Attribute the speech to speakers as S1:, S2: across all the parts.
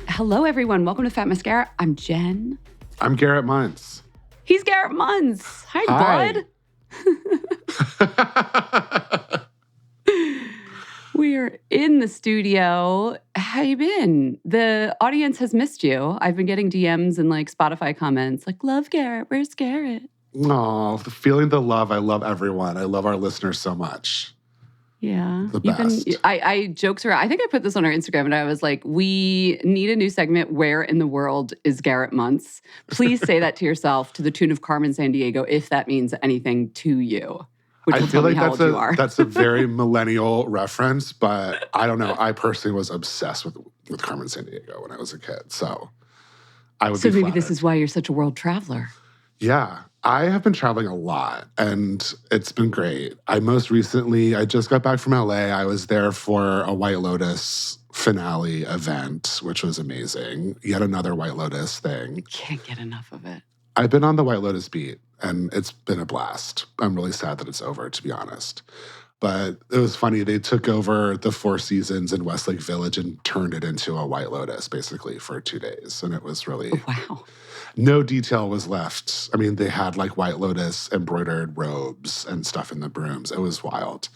S1: Hello, everyone. Welcome to Fat Mascara. I'm Jenn.
S2: I'm Garrett Muntz.
S1: He's Garrett Muntz. Hi. Bud. We're in the studio. How you been? The audience has missed you. I've been getting DMs and Spotify comments love Garrett. Where's Garrett?
S2: Oh, feeling the love. I love everyone. I love our listeners so much.
S1: Yeah.
S2: The best.
S1: I joked around. I think I put this on our Instagram and I was like, we need a new segment. Where in the world is Garrett Muntz? Please say that to yourself to the tune of Carmen Sandiego if that means anything to you. Which will tell me how old you are.
S2: That's a very millennial reference, but I don't know. I personally was obsessed with Carmen Sandiego when I was a kid. So I would be
S1: maybe
S2: flattered.
S1: This is why you're such a world traveler.
S2: Yeah. I have been traveling a lot, and it's been great. I just got back from LA. I was there for a White Lotus finale event, which was amazing. Yet another White Lotus thing.
S1: I can't get enough of it.
S2: I've been on the White Lotus beat, and it's been a blast. I'm really sad that it's over, to be honest. But it was funny. They took over the Four Seasons in Westlake Village and turned it into a White Lotus, basically, for 2 days. And it was really...
S1: Wow.
S2: No detail was left. I mean, they had White Lotus embroidered robes and stuff in the rooms. It was wild.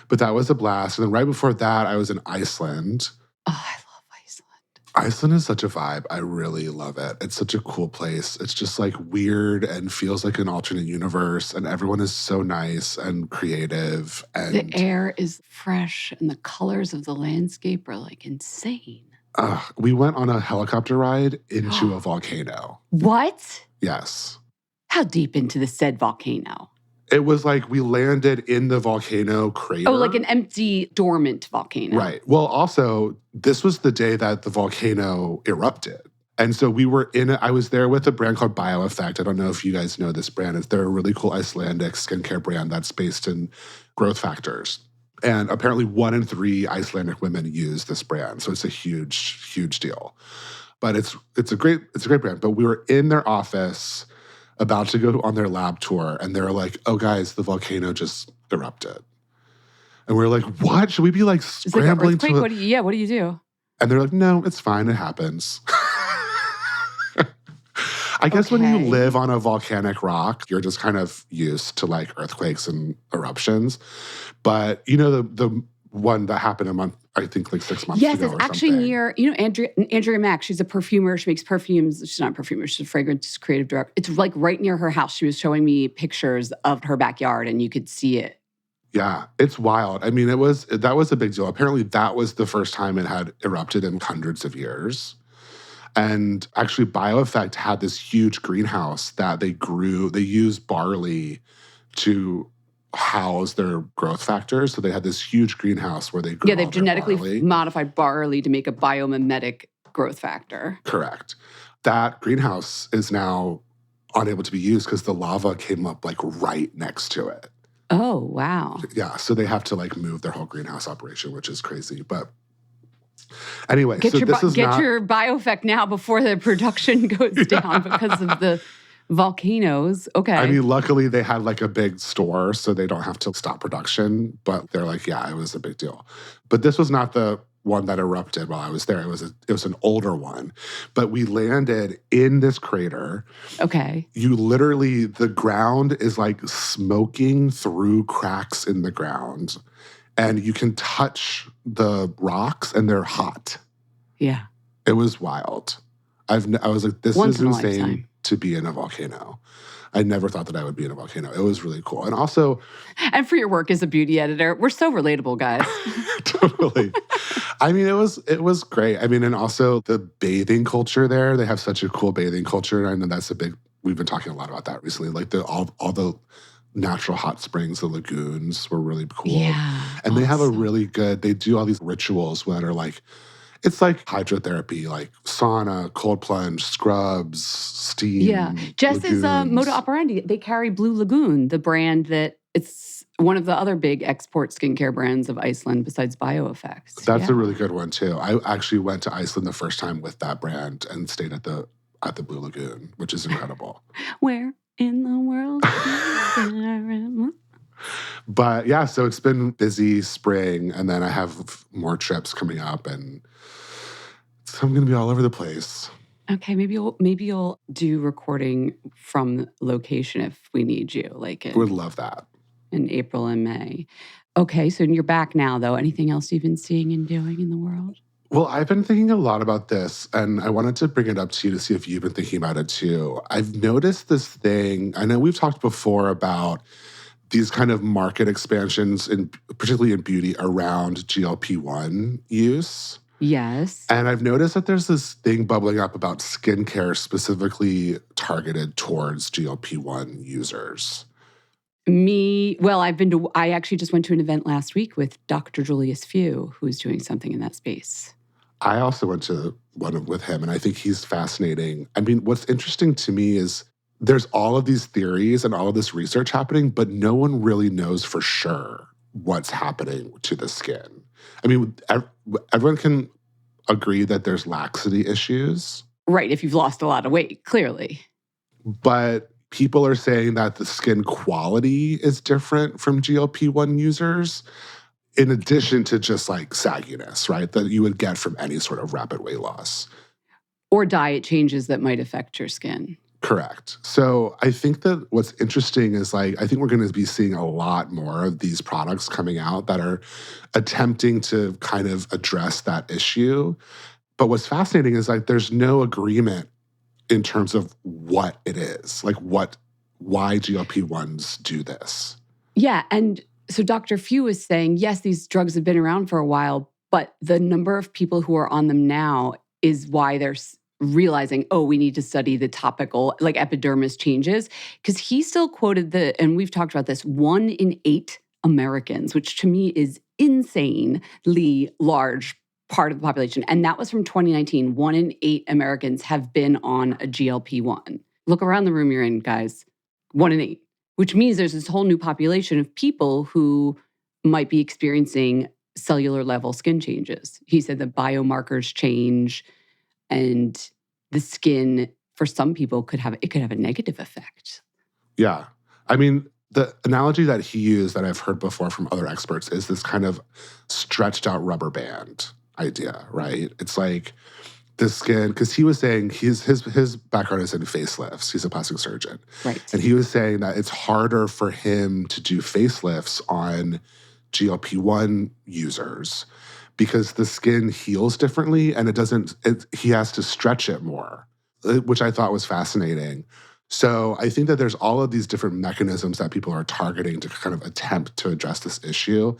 S2: But that was a blast. And then right before that, I was in Iceland.
S1: Oh, I love Iceland.
S2: Iceland is such a vibe. I really love it. It's such a cool place. It's just weird and feels like an alternate universe. And everyone is so nice and creative. And
S1: the air is fresh and the colors of the landscape are insane.
S2: We went on a helicopter ride into a volcano.
S1: What?
S2: Yes.
S1: How deep into the said volcano?
S2: It was we landed in the volcano crater.
S1: Oh, an empty, dormant volcano.
S2: Right. Well, also, this was the day that the volcano erupted. And so I was there with a brand called BioEffect. I don't know if you guys know this brand. They're a really cool Icelandic skincare brand that's based in growth factors. And apparently 1 in 3 Icelandic women use this brand. So it's a huge, huge deal. But it's a great brand. But we were in their office about to go on their lab tour. And they're like, oh, guys, the volcano just erupted. And we're like, what? Should we be scrambling to...
S1: What do you do?
S2: And they're like, no, it's fine. It happens. I guess when you live on a volcanic rock, you're just kind of used to earthquakes and eruptions. But the one that happened a month, I think 6 months ago.
S1: Yes, it's actually near, Andrea Mack. She's a perfumer. She makes perfumes. She's not a perfumer. She's a fragrance creative director. It's right near her house. She was showing me pictures of her backyard and you could see it.
S2: Yeah, it's wild. I mean, that was a big deal. Apparently that was the first time it had erupted in hundreds of years. And actually, BioEffect had this huge greenhouse that they grew. They used barley to house their growth factors. So they had this huge greenhouse where they grew
S1: they've genetically modified barley to make a biomimetic growth factor.
S2: Correct. That greenhouse is now unable to be used because the lava came up right next to it.
S1: Oh, wow.
S2: Yeah, so they have to move their whole greenhouse operation, which is crazy. But anyway,
S1: get your BioEffect now before the production goes down because of the volcanoes. Okay.
S2: I mean, luckily they had a big store, so they don't have to stop production. But they're yeah, it was a big deal. But this was not the one that erupted while I was there. It was an older one. But we landed in this crater.
S1: Okay.
S2: The ground is smoking through cracks in the ground. And you can touch the rocks, and they're hot.
S1: Yeah.
S2: It was wild. I was this is insane to be in a volcano. I never thought that I would be in a volcano. It was really cool. And also...
S1: And for your work as a beauty editor, we're so relatable, guys.
S2: Totally. I mean, it was great. I mean, and also the bathing culture there. They have such a cool bathing culture. And I know that's we've been talking a lot about that recently. All the natural hot springs, the lagoons were really cool.
S1: Yeah.
S2: And they have they do all these rituals that are it's hydrotherapy, sauna, cold plunge, scrubs, steam.
S1: Yeah. Jess
S2: lagoons.
S1: is Moda Operandi. They carry Blue Lagoon, the brand that it's one of the other big export skincare brands of Iceland besides BioEffect.
S2: That's a really good one too. I actually went to Iceland the first time with that brand and stayed at the Blue Lagoon, which is incredible.
S1: Where in the world is there?
S2: But yeah, so it's been busy spring, and then I have more trips coming up, and so I'm going to be all over the place.
S1: Okay, maybe you'll do recording from location if we need you, like
S2: Would love that.
S1: in April and May. Okay, so you're back now, though. Anything else you've been seeing and doing in the world?
S2: Well, I've been thinking a lot about this, and I wanted to bring it up to you to see if you've been thinking about it too. I've noticed this thing. I know we've talked before about these kind of market expansions, particularly in beauty, around GLP-1 use.
S1: Yes.
S2: And I've noticed that there's this thing bubbling up about skincare specifically targeted towards GLP-1 users.
S1: I actually just went to an event last week with Dr. Julius Few, who's doing something in that space.
S2: I also went to one with him, and I think he's fascinating. I mean, what's interesting to me is there's all of these theories and all of this research happening, but no one really knows for sure what's happening to the skin. I mean, everyone can agree that there's laxity issues.
S1: Right, if you've lost a lot of weight, clearly.
S2: But people are saying that the skin quality is different from GLP-1 users, in addition to just like sagginess, right? That you would get from any sort of rapid weight loss.
S1: Or diet changes that might affect your skin.
S2: Correct. So I think that what's interesting is I think we're going to be seeing a lot more of these products coming out that are attempting to kind of address that issue. But what's fascinating is there's no agreement in terms of what it is, why GLP-1s do this.
S1: Yeah, and so Dr. Few is saying, yes, these drugs have been around for a while, but the number of people who are on them now is why they're realizing, we need to study the topical, epidermis changes. Because he still quoted and we've talked about this, 1 in 8 Americans, which to me is insanely large part of the population. And that was from 2019. 1 in 8 Americans have been on a GLP-1. Look around the room you're in, guys. 1 in 8, which means there's this whole new population of people who might be experiencing cellular level skin changes. He said the biomarkers change and the skin, for some people, could have a negative effect.
S2: Yeah. I mean, the analogy that he used that I've heard before from other experts is this kind of stretched out rubber band idea, right? It's like the skin, because he was saying his background is in facelifts. He's a plastic surgeon.
S1: Right.
S2: And he was saying that it's harder for him to do facelifts on GLP-1 users because the skin heals differently and he has to stretch it more, which I thought was fascinating. So I think that there's all of these different mechanisms that people are targeting to kind of attempt to address this issue.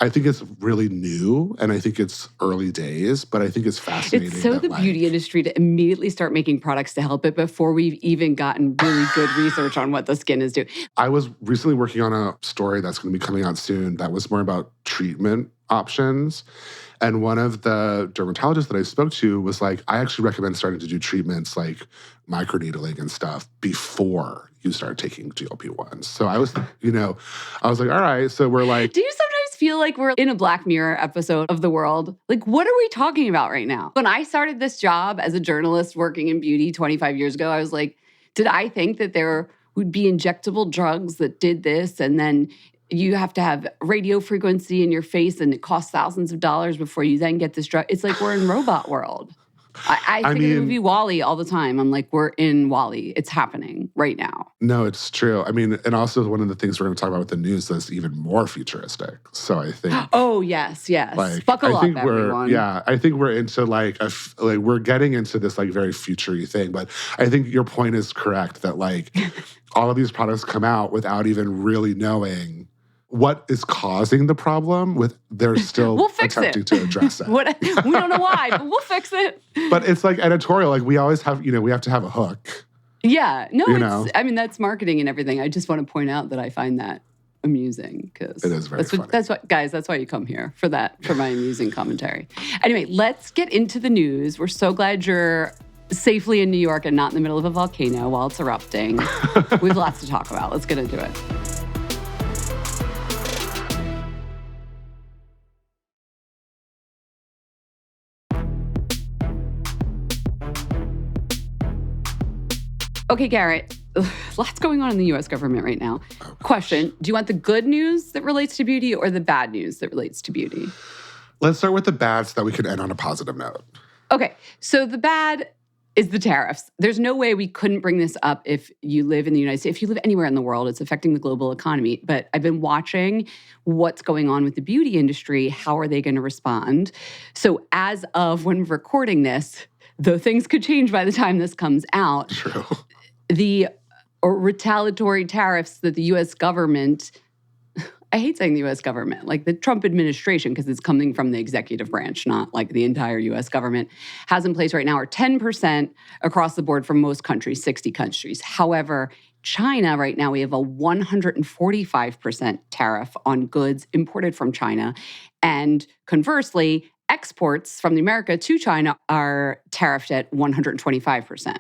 S2: I think it's really new, and I think it's early days, but I think it's fascinating.
S1: It's so the beauty industry to immediately start making products to help it before we've even gotten really good research on what the skin is doing.
S2: I was recently working on a story that's going to be coming out soon that was more about treatment options. And one of the dermatologists that I spoke to was like, I actually recommend starting to do treatments like microneedling and stuff before you start taking GLP-1s. So I was like, all right, so we're like.
S1: Do you sometimes feel like we're in a Black Mirror episode of The World? Like, what are we talking about right now? When I started this job as a journalist working in beauty 25 years ago, I was like, did I think that there would be injectable drugs that did this and then you have to have radio frequency in your face and it costs thousands of dollars before you then get this drug? It's like we're in robot world. I think of the movie WALL-E all the time. I'm like, we're in WALL-E. It's happening right now.
S2: No, it's true. I mean, and also one of the things we're going to talk about with the news that's even more futuristic. So I think.
S1: Oh, yes. Buckle up, everyone.
S2: Yeah, I think we're into we're getting into this very future-y thing. But I think your point is correct that all of these products come out without even really knowing what is causing the problem. They're still attempting to address it.
S1: We don't know why, but we'll fix it.
S2: But it's like editorial. We always have, we have to have a hook.
S1: Yeah. No, that's marketing and everything. I just want to point out that I find that amusing because
S2: it is very funny.
S1: That's why you come here, for my amusing commentary. Anyway, let's get into the news. We're so glad you're safely in New York and not in the middle of a volcano while it's erupting. We have lots to talk about. Let's get into it. Okay, Garrett, lots going on in the U.S. government right now.
S2: Oh,
S1: Question, do you want the good news that relates to beauty or the bad news that relates to beauty?
S2: Let's start with the bad so that we can end on a positive note.
S1: Okay, so the bad is the tariffs. There's no way we couldn't bring this up if you live in the United States. If you live anywhere in the world, it's affecting the global economy. But I've been watching what's going on with the beauty industry. How are they going to respond? So as of when we're recording this, though things could change by the time this comes out,
S2: True.
S1: the retaliatory tariffs that the U.S. government, I hate saying the U.S. government, like the Trump administration, because it's coming from the executive branch, not like the entire U.S. government, has in place right now are 10% across the board for most countries, 60 countries. However, China right now, we have a 145% tariff on goods imported from China. And conversely, exports from America to China are tariffed at 125%.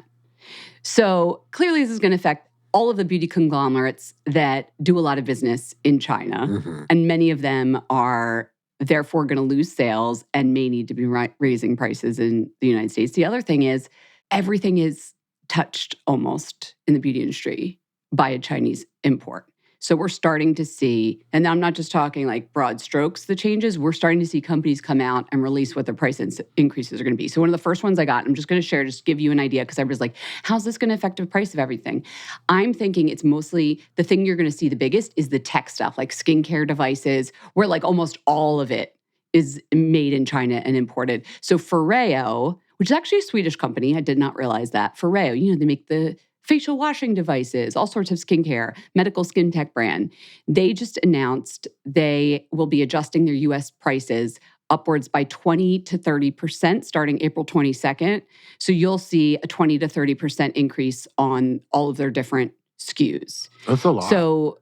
S1: So clearly this is going to affect all of the beauty conglomerates that do a lot of business in China.
S2: Mm-hmm.
S1: And many of them are therefore going to lose sales and may need to be raising prices in the United States. The other thing is everything is touched almost in the beauty industry by a Chinese import. So we're starting to see, and I'm not just talking like broad strokes, the changes, we're starting to see companies come out and release what their price increases are going to be. So one of the first ones I got, I'm just going to share, just to give you an idea, because I was like, how's this going to affect the price of everything? I'm thinking it's mostly, the thing you're going to see the biggest is the tech stuff, like skincare devices, where like almost all of it is made in China and imported. So Foreo, which is actually a Swedish company, I did not realize that. Foreo, they make the facial washing devices, all sorts of skincare, medical skin tech brand. They just announced they will be adjusting their U.S. prices upwards by 20 to 30% starting April 22nd. So you'll see a 20 to 30% increase on all of their different SKUs.
S2: That's a lot.
S1: So,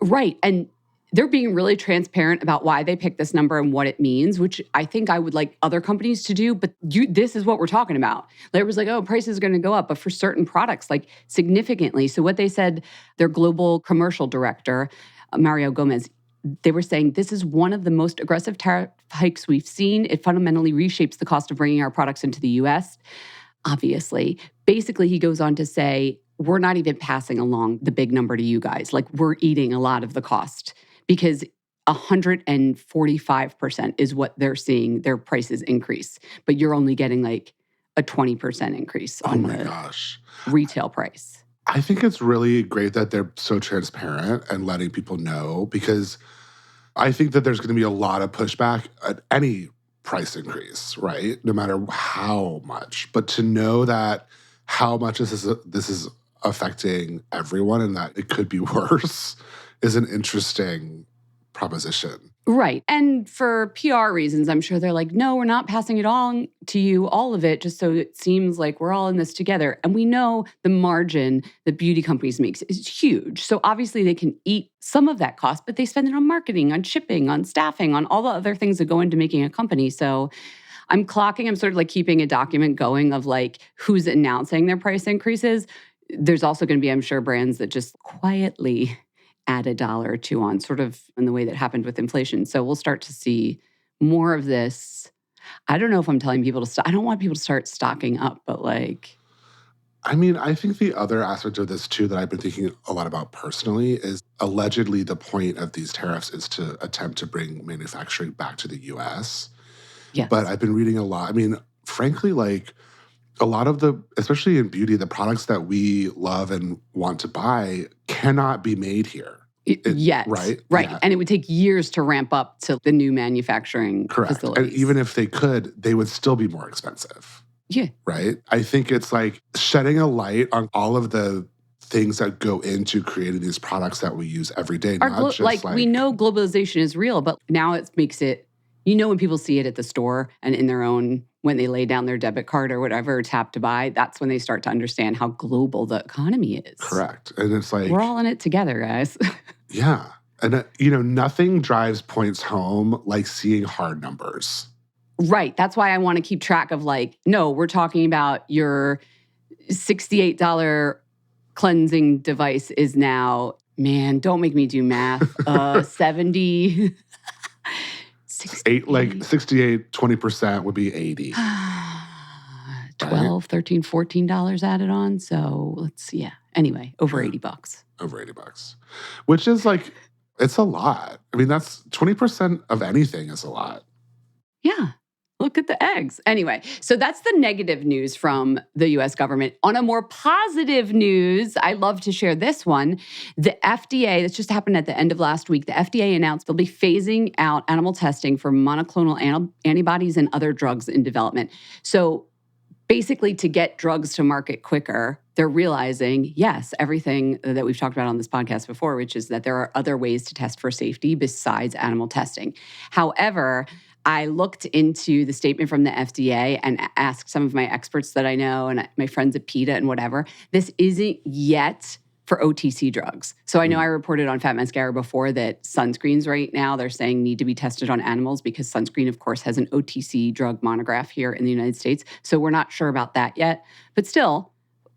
S1: right. And they're being really transparent about why they picked this number and what it means, which I think I would like other companies to do. But this is what we're talking about. It was like, oh, prices are going to go up, but for certain products, like significantly. So what they said, their global commercial director, Mario Gomez, they were saying, this is one of the most aggressive tariff hikes we've seen. It fundamentally reshapes the cost of bringing our products into the U.S. Obviously, basically, he goes on to say, we're not even passing along the big number to you guys. Like, we're eating a lot of the cost. Because 145% is what they're seeing their prices increase. But you're only getting like a 20% increase on the retail price.
S2: I think it's really great that they're so transparent and letting people know, because I think that there's going to be a lot of pushback at any price increase, right? No matter how much. But to know that how much this is affecting everyone and that it could be worse is an interesting proposition.
S1: Right. And for PR reasons, I'm sure they're like, no, we're not passing it on to you, all of it, just so it seems like we're all in this together. And we know the margin that beauty companies make is huge. So obviously they can eat some of that cost, but they spend it on marketing, on shipping, on staffing, on all the other things that go into making a company. So I'm sort of like keeping a document going of like who's announcing their price increases. There's also going to be, I'm sure, brands that just quietly add $1 or $2 on, sort of in the way that happened with inflation. So we'll start to see more of this. I don't know if I'm telling people to stop. I don't want people to start stocking up, but like...
S2: I mean, I think the other aspect of this too that I've been thinking a lot about personally is allegedly the point of these tariffs is to attempt to bring manufacturing back to the U.S.
S1: Yes.
S2: But I've been reading a lot. I mean, frankly, like a lot of especially in beauty, the products that we love and want to buy cannot be made here.
S1: Yet.
S2: Right?
S1: Right.
S2: Yeah.
S1: And it would take years to ramp up to the new manufacturing facilities.
S2: And even if they could, they would still be more expensive.
S1: Yeah.
S2: Right? I think it's like shedding a light on all of the things that go into creating these products that we use every day.
S1: We know globalization is real, but now it makes it, when people see it at the store and in their own, when they lay down their debit card or whatever, tap to buy, that's when they start to understand how global the economy is.
S2: Correct. And it's like...
S1: we're all in it together, guys.
S2: Yeah. And, nothing drives points home like seeing hard numbers.
S1: Right. That's why I want to keep track of like, no, we're talking about your $68 cleansing device is now, man, don't make me do math, 70...
S2: 68, 20% would be 80.
S1: Don't $12, $13, $14 added on. So let's see. Yeah. Anyway, over $80.
S2: Over $80. Which is like, it's a lot. I mean, that's 20% of anything is a lot.
S1: Yeah. Look at the eggs. Anyway, so that's the negative news from the US government. On a more positive news, I love to share this one. The FDA, this just happened at the end of last week, the FDA announced they'll be phasing out animal testing for monoclonal antibodies and other drugs in development. So basically, to get drugs to market quicker, they're realizing, yes, everything that we've talked about on this podcast before, which is that there are other ways to test for safety besides animal testing. However, I looked into the statement from the FDA and asked some of my experts that I know and my friends at PETA and whatever. This isn't yet for OTC drugs. So I know I reported on Fat Mascara before that sunscreens right now, they're saying need to be tested on animals because sunscreen, of course, has an OTC drug monograph here in the United States. So we're not sure about that yet. But still,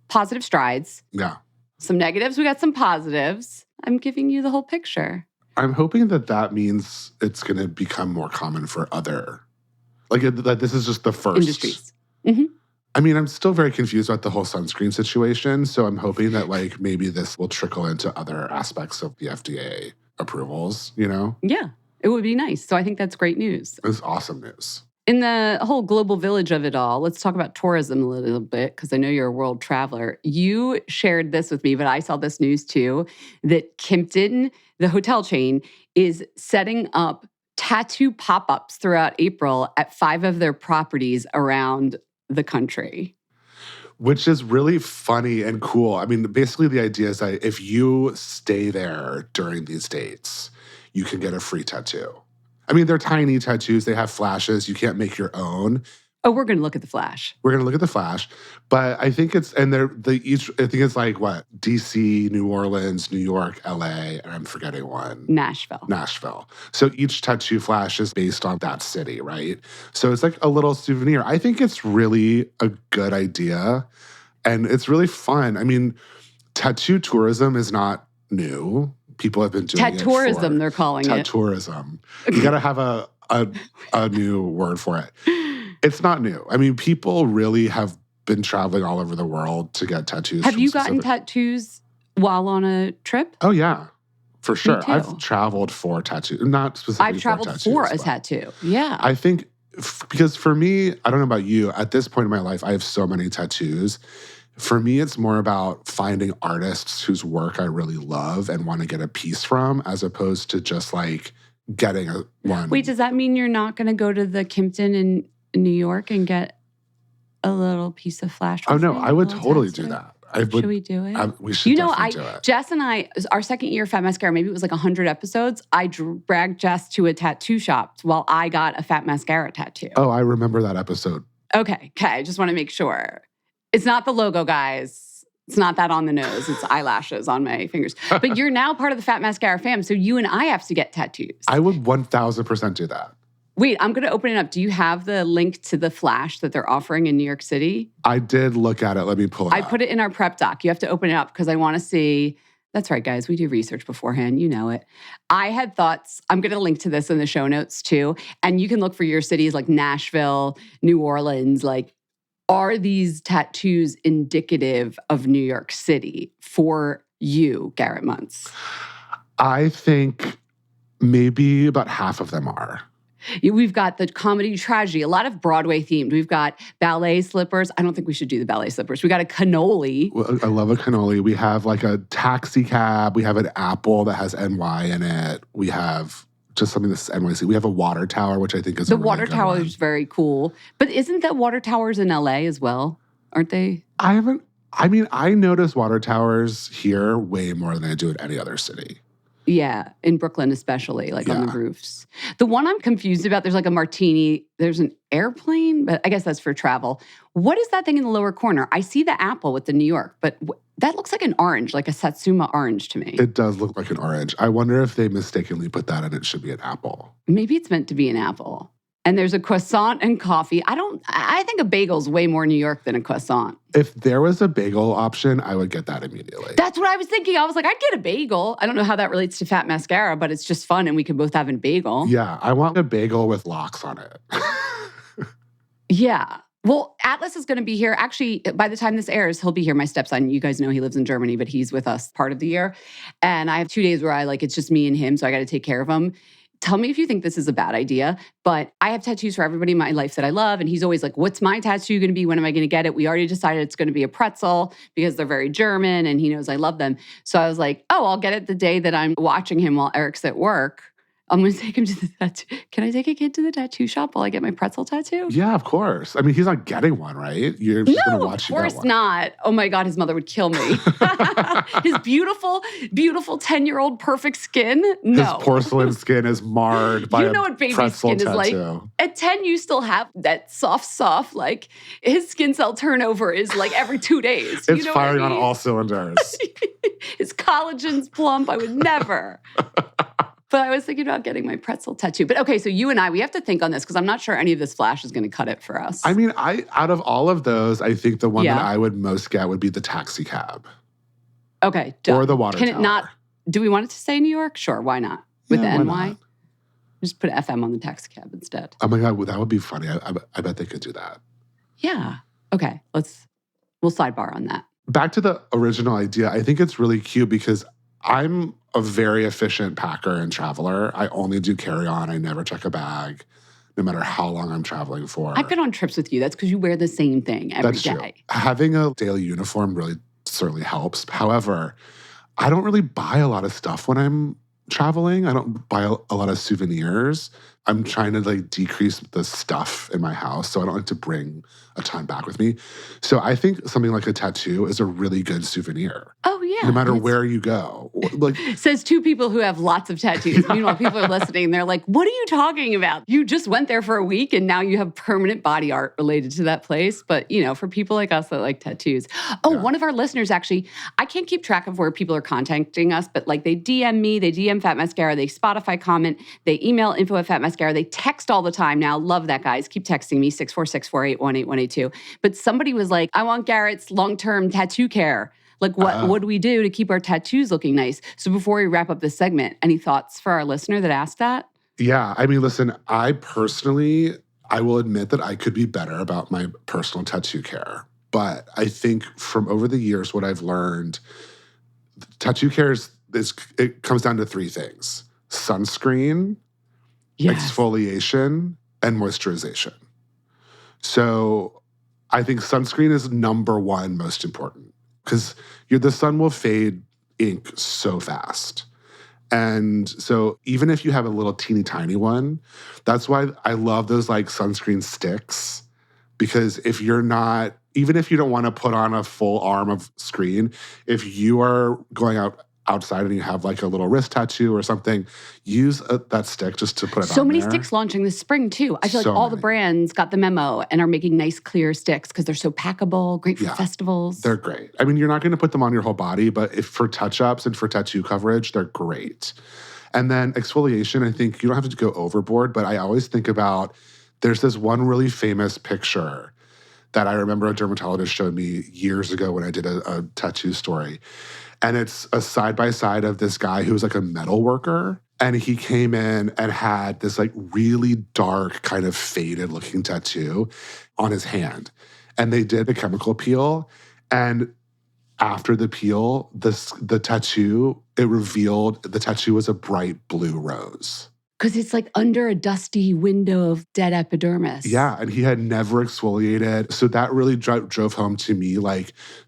S1: positive strides.
S2: Yeah.
S1: Some negatives, we got some positives. I'm giving you the whole picture.
S2: I'm hoping that means it's going to become more common for other, like that this is just the first.
S1: Industries. Mm-hmm.
S2: I mean, I'm still very confused about the whole sunscreen situation. So I'm hoping that like maybe this will trickle into other aspects of the FDA approvals, you know?
S1: Yeah, it would be nice. So I think that's great news.
S2: It's awesome news.
S1: In the whole global village of it all, let's talk about tourism a little bit because I know you're a world traveler. You shared this with me, but I saw this news too, that Kimpton, the hotel chain, is setting up tattoo pop-ups throughout April at 5 of their properties around the country.
S2: Which is really funny and cool. I mean, basically the idea is that if you stay there during these dates, you can get a free tattoo. I mean, they're tiny tattoos. They have flashes. You can't make your own.
S1: Oh, we're going to look at the flash.
S2: We're going to look at the flash. But I think it's, and I think it's like what? DC, New Orleans, New York, LA, and I'm forgetting one. Nashville. So each tattoo flash is based on that city, right? So it's like a little souvenir. I think it's really a good idea. And it's really fun. I mean, tattoo tourism is not new. People have been doing
S1: Tattoourism, they're calling it.
S2: Tattoourism. You got to have a new word for it. It's not new. I mean, people really have been traveling all over the world to get tattoos.
S1: Have you gotten tattoos while on a trip?
S2: Oh, yeah. For sure.
S1: Me too.
S2: I've traveled for tattoos. Not specifically
S1: I've traveled for a tattoo. Yeah.
S2: I think, because for me, I don't know about you, at this point in my life, I have so many tattoos. For me, it's more about finding artists whose work I really love and want to get a piece from, as opposed to just like getting one.
S1: Wait, does that mean you're not going to go to the Kimpton in New York and get a little piece of flash?
S2: Oh, no, I would totally do that.
S1: Should we do it?
S2: We should definitely do it.
S1: Jess and I, our second year of Fat Mascara, maybe it was like 100 episodes, I dragged Jess to a tattoo shop while I got a Fat Mascara tattoo.
S2: Oh, I remember that episode.
S1: Okay. I just want to make sure. It's not the logo, guys. It's not that on the nose. It's eyelashes on my fingers. But you're now part of the Fat Mascara fam, so you and I have to get tattoos.
S2: I would 1,000% do that.
S1: Wait, I'm going to open it up. Do you have the link to the flash that they're offering in New York City?
S2: I did look at it. Let me pull it up.
S1: I put it in our prep doc. You have to open it up because I want to see. That's right, guys. We do research beforehand. You know it. I had thoughts. I'm going to link to this in the show notes too. And you can look for your cities like Nashville, New Orleans. Like, are these tattoos indicative of New York City for you, Garrett Muntz?
S2: I think maybe about half of them are.
S1: We've got the comedy tragedy, a lot of Broadway themed. We've got ballet slippers. I don't think we should do the ballet slippers. We got a cannoli.
S2: Well, I love a cannoli. We have like a taxi cab. We have an apple that has NY in it. We have just something that's NYC. We have a water tower, which I think is
S1: the
S2: a really
S1: water
S2: good
S1: tower
S2: one.
S1: is very cool. But isn't that water towers in LA as well? Aren't they?
S2: I notice water towers here way more than I do in any other city.
S1: Yeah, in Brooklyn especially, like on the roofs. The one I'm confused about, there's like a martini, there's an airplane, but I guess that's for travel. What is that thing in the lower corner? I see the apple with the New York, but that looks like an orange, like a Satsuma orange to me.
S2: It does look like an orange. I wonder if they mistakenly put that in. It should be an apple.
S1: Maybe it's meant to be an apple. And there's a croissant and coffee. I think a bagel's way more New York than a croissant.
S2: If there was a bagel option, I would get that immediately.
S1: That's what I was thinking. I was like, I'd get a bagel. I don't know how that relates to Fat Mascara, but it's just fun and we could both have a bagel.
S2: Yeah, I want a bagel with lox on it.
S1: Yeah. Well, Atlas is going to be here. Actually, by the time this airs, he'll be here. My stepson, you guys know he lives in Germany, but he's with us part of the year. And I have 2 days where it's just me and him, so I got to take care of him. Tell me if you think this is a bad idea, but I have tattoos for everybody in my life that I love. And he's always like, what's my tattoo going to be? When am I going to get it? We already decided it's going to be a pretzel because they're very German and he knows I love them. So I was like, oh, I'll get it the day that I'm watching him while Eric's at work. I'm going to take him to the tattoo. Can I take a kid to the tattoo shop while I get my pretzel tattoo?
S2: Yeah, of course. I mean, he's not getting one, right? You're just going to watch you get one.
S1: Of course not. Oh my God, his mother would kill me. His beautiful, beautiful 10-year-old perfect skin. No.
S2: His porcelain skin is marred by
S1: you know what baby skin
S2: tattoo.
S1: is like. At 10, you still have that soft, like his skin cell turnover is like every 2 days.
S2: It's
S1: you know
S2: firing on all cylinders.
S1: His collagen's plump. I would never. But I was thinking about getting my pretzel tattoo. But okay, so you and we have to think on this because I'm not sure any of this flash is going to cut it for us.
S2: I mean, out of all of those, I think the one that I would most get would be the taxi cab.
S1: Okay, done.
S2: Or the water tower.
S1: Can it not, do we want it to say New York? Sure, why not? With the NY? Not? Just put FM on the taxi cab instead.
S2: Oh my God, that would be funny. I bet they could do that.
S1: Yeah. Okay, we'll sidebar on that.
S2: Back to the original idea, I think it's really cute because I'm a very efficient packer and traveler. I only do carry-on. I never check a bag, no matter how long I'm traveling for.
S1: I've been on trips with you. That's because you wear the same thing every day.
S2: That's true. Having a daily uniform really certainly helps. However, I don't really buy a lot of stuff when I'm traveling. I don't buy a lot of souvenirs. I'm trying to decrease the stuff in my house, so I don't like to bring a ton back with me. So I think something like a tattoo is a really good souvenir.
S1: Oh, yeah.
S2: No matter where you go.
S1: Says 2 people who have lots of tattoos. Meanwhile, people are listening. They're like, what are you talking about? You just went there for a week and now you have permanent body art related to that place. But, for people like us that like tattoos. Oh, yeah. One of our listeners actually, I can't keep track of where people are contacting us, but they DM me, they DM Fat Mascara, they Spotify comment, they email info@fatmascara, they text all the time now. Love that, guys. Keep texting me, 646-481-8182. But somebody was like, I want Garrett's long-term tattoo care. What do we do to keep our tattoos looking nice? So before we wrap up this segment, any thoughts for our listener that asked that?
S2: Yeah. I mean, listen, I will admit that I could be better about my personal tattoo care. But I think from over the years, what I've learned, tattoo care it comes down to 3 things: sunscreen, exfoliation, and moisturization. So I think sunscreen is number 1 most important because the sun will fade ink so fast. And so even if you have a little teeny tiny one, that's why I love those sunscreen sticks, because even if you don't want to put on a full arm of screen, if you are going outside and you have a little wrist tattoo or something, use that stick just to put it on there.
S1: So many sticks launching this spring too. I feel all the brands got the memo and are making nice clear sticks because they're so packable, great for festivals.
S2: They're great. I mean, you're not going to put them on your whole body, but if for touch-ups and for tattoo coverage, they're great. And then exfoliation, I think you don't have to go overboard, but I always think about, there's this one really famous picture that I remember a dermatologist showed me years ago when I did a tattoo story. And it's a side-by-side of this guy who was a metal worker. And he came in and had this really dark, kind of faded-looking tattoo on his hand. And they did a chemical peel. And after the peel, the tattoo, it revealed the tattoo was a bright blue rose.
S1: Because it's under a dusty window of dead epidermis.
S2: Yeah, and he had never exfoliated. So that really drove home to me,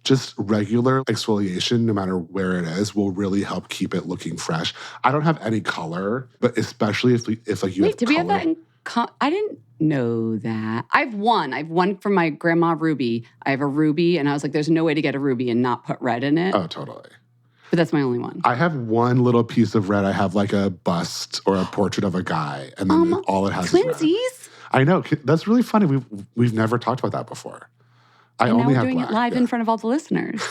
S2: just regular exfoliation, no matter where it is, will really help keep it looking fresh. I don't have any color, but especially if you have color.
S1: Wait, did we have that in I didn't know that. I have one from my grandma Ruby. I have a ruby, and I was like, there's no way to get a ruby and not put red in it.
S2: Oh, totally.
S1: But that's my only one.
S2: I have one little piece of red. I have a bust or a portrait of a guy, and then all it has is red.
S1: Twinsies?
S2: I know. That's really funny. We've never talked about that before. I only have black.
S1: We're doing it live in front of all the listeners.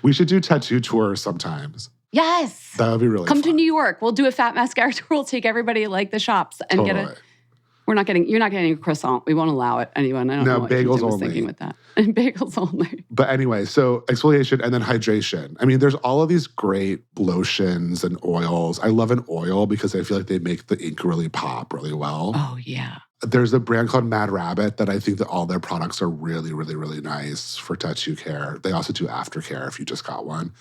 S2: We should do tattoo tours sometimes.
S1: Yes.
S2: That would be really fun.
S1: Come to New York. We'll do a Fat Mascara tour. We'll take everybody to the shops and get a... You're not getting a croissant. We won't allow it. Anyone. I don't know what
S2: bagels
S1: was
S2: only.
S1: Thinking with that. Bagels only.
S2: But anyway, so exfoliation and then hydration. I mean, there's all of these great lotions and oils. I love an oil because I feel like they make the ink really pop really well.
S1: Oh, yeah.
S2: There's a brand called Mad Rabbit that I think that all their products are really, really, really nice for tattoo care. They also do aftercare if you just got one.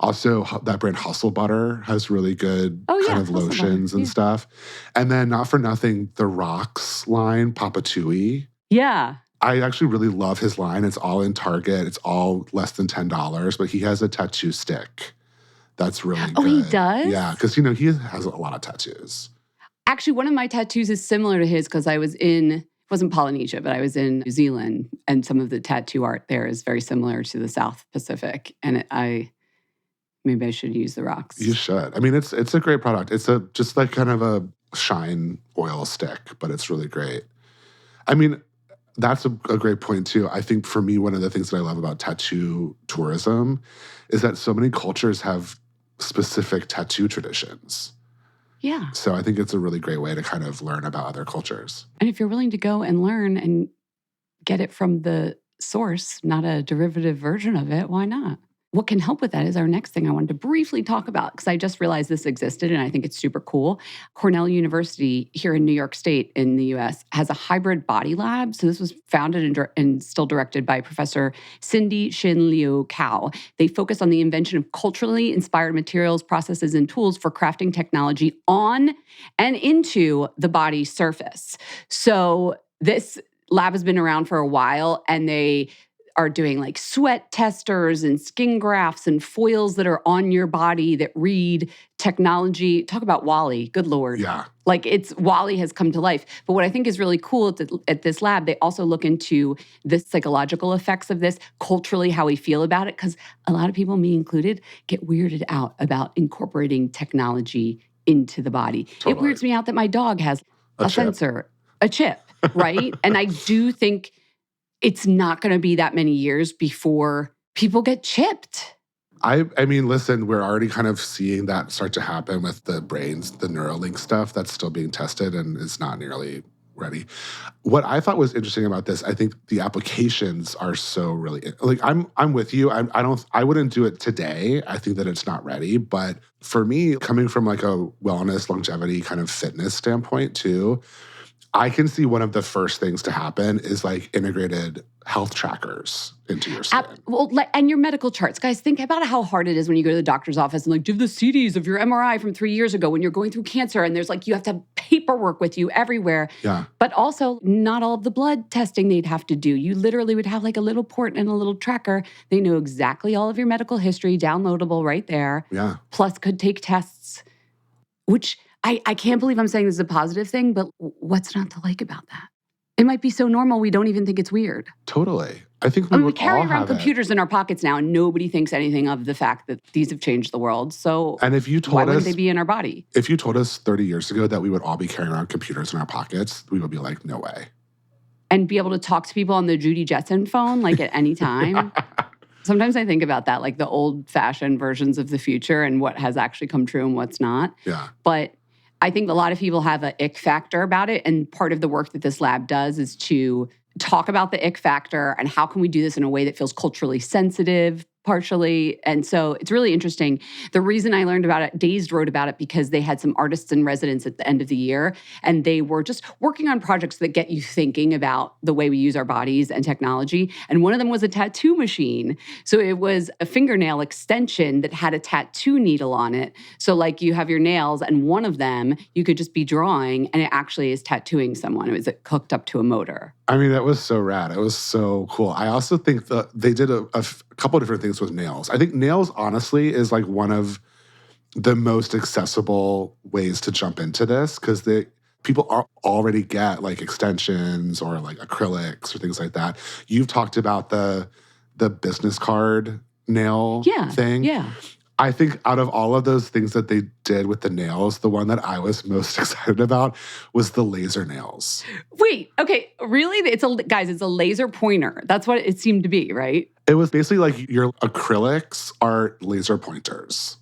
S2: Also, that brand Hustle Butter has really good kind of
S1: Hustle
S2: lotions
S1: Butter.
S2: and stuff. And then not for nothing, the Rocks line, Papa Tui.
S1: Yeah.
S2: I actually really love his line. It's all in Target. It's all less than $10, but he has a tattoo stick. That's really good.
S1: Oh, he does?
S2: Yeah, because, you know, he has a lot of tattoos.
S1: Actually, one of my tattoos is similar to his because I was it wasn't Polynesia, but I was in New Zealand, and some of the tattoo art there is very similar to the South Pacific. And maybe I should use the Rocks.
S2: You should. I mean, it's a great product. It's just like kind of a shine oil stick, but it's really great. I mean, that's a great point too. I think for me, one of the things that I love about tattoo tourism is that so many cultures have specific tattoo traditions.
S1: Yeah.
S2: So I think it's a really great way to kind of learn about other cultures.
S1: And if you're willing to go and learn and get it from the source, not a derivative version of it, why not? What can help with that is our next thing I wanted to briefly talk about, because I just realized this existed and I think it's super cool. Cornell University here in New York State in the US has a hybrid body lab. So this was founded and still directed by Professor Cindy Shin Liu Cao. They focus on the invention of culturally inspired materials, processes, and tools for crafting technology on and into the body's surface. So this lab has been around for a while, and they are doing like sweat testers and skin grafts and foils that are on your body that read technology. Talk about WALL-E, good Lord.
S2: Yeah.
S1: Like WALL-E has come to life. But what I think is really cool at this lab, they also look into the psychological effects of this, culturally, how we feel about it. Because a lot of people, me included, get weirded out about incorporating technology into the body.
S2: Totally.
S1: It weirds me out that my dog has a sensor, a chip, right? And I do think it's not going to be that many years before people get chipped.
S2: I mean, listen, we're already kind of seeing that start to happen with the brains, the Neuralink stuff that's still being tested and is not nearly ready. What I thought was interesting about this, I think the applications are so really like I'm with you. I wouldn't do it today. I think that it's not ready. But for me, coming from like a wellness, longevity kind of fitness standpoint too, I can see one of the first things to happen is like integrated health trackers into your skin.
S1: And your medical charts. Guys, think about how hard it is when you go to the doctor's office and like, give the CDs of your MRI from 3 years ago when you're going through cancer, and there's like, you have to have paperwork with you everywhere.
S2: Yeah.
S1: But also not all of the blood testing they'd have to do. You literally would have like a little port and a little tracker. They know exactly all of your medical history, downloadable right there.
S2: Yeah.
S1: Plus could take tests, which I can't believe I'm saying this is a positive thing, but what's not to like about that? It might be so normal we don't even think it's weird.
S2: Totally. I think we
S1: carry around computers in our pockets now, and nobody thinks anything of the fact that these have changed the world. So
S2: and if you told
S1: why
S2: us,
S1: wouldn't they be in our body?
S2: If you told us 30 years ago that we would all be carrying around computers in our pockets, we would be like, no way.
S1: And be able to talk to people on the Judy Jetson phone, like at any time. Sometimes I think about that, like the old-fashioned versions of the future and what has actually come true and what's not.
S2: Yeah.
S1: But I think a lot of people have an ick factor about it. And part of the work that this lab does is to talk about the ick factor and how can we do this in a way that feels culturally sensitive, partially. And so it's really interesting. The reason I learned about it, Dazed wrote about it because they had some artists in residence at the end of the year, and they were just working on projects that get you thinking about the way we use our bodies and technology. And one of them was a tattoo machine. So it was a fingernail extension that had a tattoo needle on it. So like you have your nails, and one of them you could just be drawing, and it actually is tattooing someone. It was hooked up to a motor.
S2: I mean, that was so rad. It was so cool. I also think that they did a couple of different things with nails. I think nails, honestly, is like one of the most accessible ways to jump into this because people already get like extensions or like acrylics or things like that. You've talked about the business card nail thing.
S1: Yeah.
S2: I think out of all of those things that they did with the nails, the one that I was most excited about was the laser nails.
S1: Wait, okay, really? It's a laser pointer. That's what it seemed to be, right?
S2: It was basically like your acrylics are laser pointers.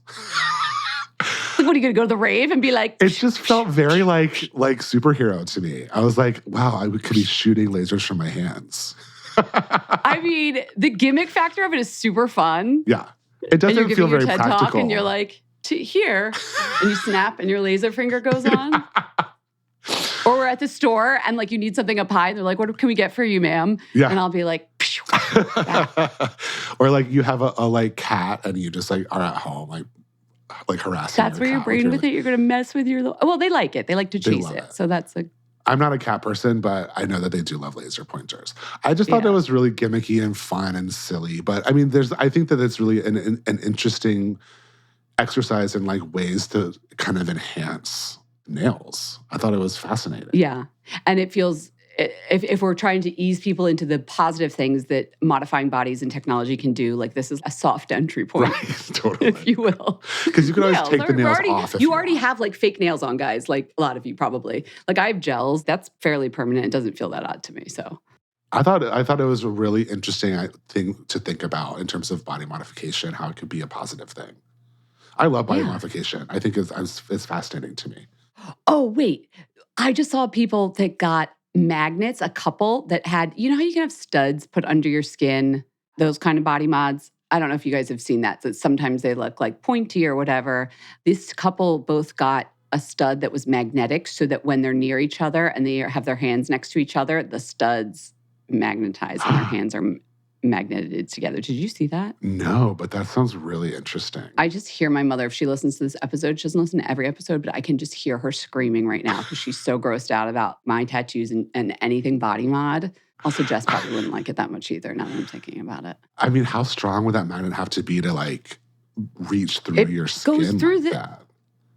S1: Like, what are you going to go to the rave and be like?
S2: It just felt very like superhero to me. I was like, wow, I could be shooting lasers from my hands.
S1: I mean, the gimmick factor of it is super fun.
S2: Yeah. It doesn't feel very
S1: TED
S2: practical.
S1: Talk and you're like, here, and you snap and your laser finger goes on. Or we're at the store and like you need something up high and they're like, what can we get for you, ma'am?
S2: Yeah.
S1: And I'll be like,
S2: or like you have a like cat and you just like are at home like harassing.
S1: That's where your brain with it. You're going to mess with your little. Well, they like it. They like to chase it. So that's a.
S2: I'm not a cat person, but I know that they do love laser pointers. I just thought it was really gimmicky and fun and silly. But I mean, I think that it's really an interesting exercise in like ways to kind of enhance nails. I thought it was fascinating.
S1: Yeah. And it feels, if we're trying to ease people into the positive things that modifying bodies and technology can do, like this is a soft entry point,
S2: right, totally.
S1: if you will.
S2: Because you can always take the nails off.
S1: You already have like fake nails on, guys, like a lot of you probably. Like I have gels. That's fairly permanent. It doesn't feel that odd to me, so.
S2: I thought it was a really interesting thing to think about in terms of body modification, how it could be a positive thing. I love body modification. I think it's fascinating to me.
S1: Oh, wait. I just saw people that got magnets, a couple that had, you know how you can have studs put under your skin, those kind of body mods? I don't know if you guys have seen that. So sometimes they look like pointy or whatever. This couple both got a stud that was magnetic so that when they're near each other and they have their hands next to each other, the studs magnetize and their hands are magneted together. Did you see that?
S2: No, but that sounds really interesting.
S1: I just hear my mother, if she listens to this episode, she doesn't listen to every episode, but I can just hear her screaming right now because she's so grossed out about my tattoos and anything body mod. Also, Jess probably wouldn't like it that much either, now that I'm thinking about it.
S2: I mean, how strong would that magnet have to be to like reach through your skin
S1: goes through
S2: like that?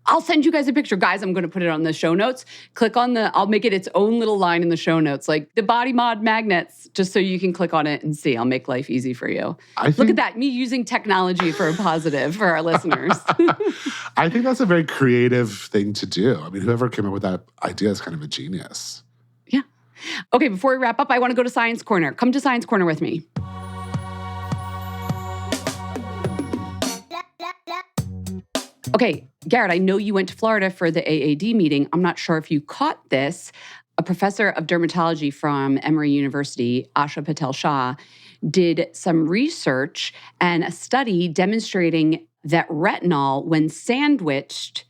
S1: I'll send you guys a picture. Guys, I'm going to put it on the show notes. Click on I'll make it its own little line in the show notes, like the body mod magnets, just so you can click on it and see. I'll make life easy for you. Look at that, me using technology for a positive for our listeners.
S2: I think that's a very creative thing to do. I mean, whoever came up with that idea is kind of a genius.
S1: Yeah. Okay, before we wrap up, I want to go to Science Corner. Come to Science Corner with me. Okay, Garrett, I know you went to Florida for the AAD meeting. I'm not sure if you caught this. A professor of dermatology from Emory University, Asha Patel Shah, did some research and a study demonstrating that retinol, when sandwiched,